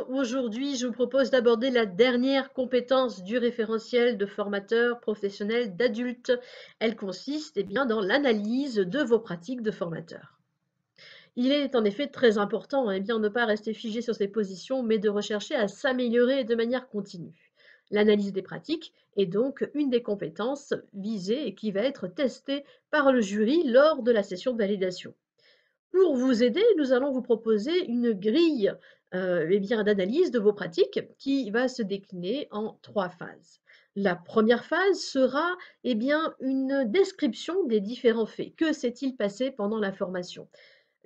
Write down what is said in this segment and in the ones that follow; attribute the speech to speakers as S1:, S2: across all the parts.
S1: aujourd'hui, je vous propose d'aborder la dernière compétence du référentiel de formateur professionnel d'adulte. Elle consiste bien dans l'analyse de vos pratiques de formateur. Il est en effet très important bien, de ne pas rester figé sur ses positions, mais de rechercher à s'améliorer de manière continue. L'analyse des pratiques est donc une des compétences visées et qui va être testée par le jury lors de la session de validation. Pour vous aider, nous allons vous proposer une grille bien, d'analyse de vos pratiques qui va se décliner en 3 phases. La première phase sera bien, une description des différents faits. Que s'est-il passé pendant la formation?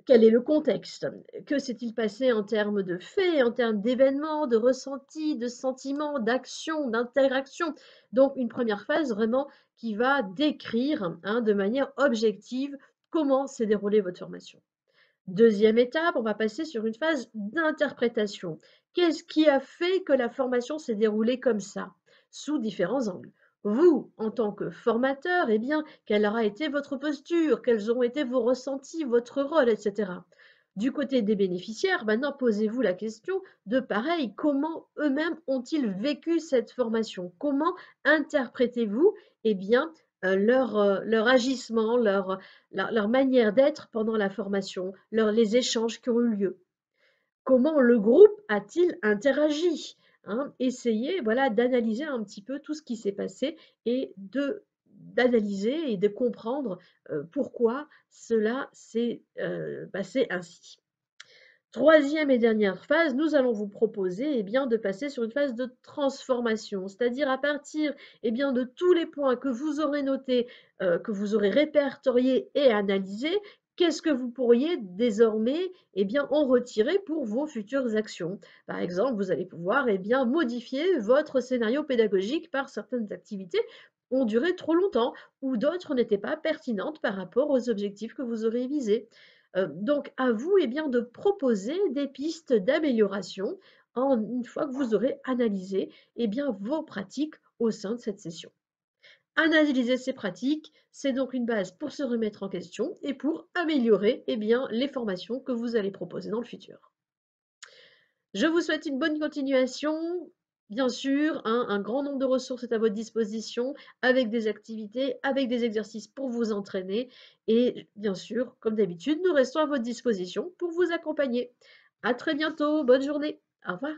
S1: Quel est le contexte? Que s'est-il passé en termes de faits, en termes d'événements, de ressentis, de sentiments, d'actions, d'interactions? Donc une première phase vraiment qui va décrire, de manière objective comment s'est déroulée votre formation. Deuxième étape, on va passer sur une phase d'interprétation. Qu'est-ce qui a fait que la formation s'est déroulée comme ça? Sous différents angles. Vous, en tant que formateur, bien, quelle aura été votre posture? Quels ont été vos ressentis, votre rôle, etc. Du côté des bénéficiaires, maintenant posez-vous la question de pareil, comment eux-mêmes ont-ils vécu cette formation? Comment interprétez-vous bien, leur agissement, leur manière d'être pendant la formation, les échanges qui ont eu lieu. Comment le groupe a-t-il interagi? Essayez voilà, d'analyser un petit peu tout ce qui s'est passé et d'analyser et de comprendre pourquoi cela s'est passé ainsi. Troisième et dernière phase, nous allons vous proposer bien, de passer sur une phase de transformation, c'est-à-dire à partir bien, de tous les points que vous aurez notés, que vous aurez répertoriés et analysés, qu'est-ce que vous pourriez désormais bien, en retirer pour vos futures actions? Par exemple, vous allez pouvoir bien, modifier votre scénario pédagogique par certaines activités ont duré trop longtemps ou d'autres n'étaient pas pertinentes par rapport aux objectifs que vous aurez visés. Donc à vous bien, de proposer des pistes d'amélioration une fois que vous aurez analysé bien, vos pratiques au sein de cette session. Analyser ces pratiques, c'est donc une base pour se remettre en question et pour améliorer bien, les formations que vous allez proposer dans le futur. Je vous souhaite une bonne continuation. Bien sûr, un grand nombre de ressources est à votre disposition avec des activités, avec des exercices pour vous entraîner et bien sûr, comme d'habitude, nous restons à votre disposition pour vous accompagner. À très bientôt, bonne journée. Au revoir.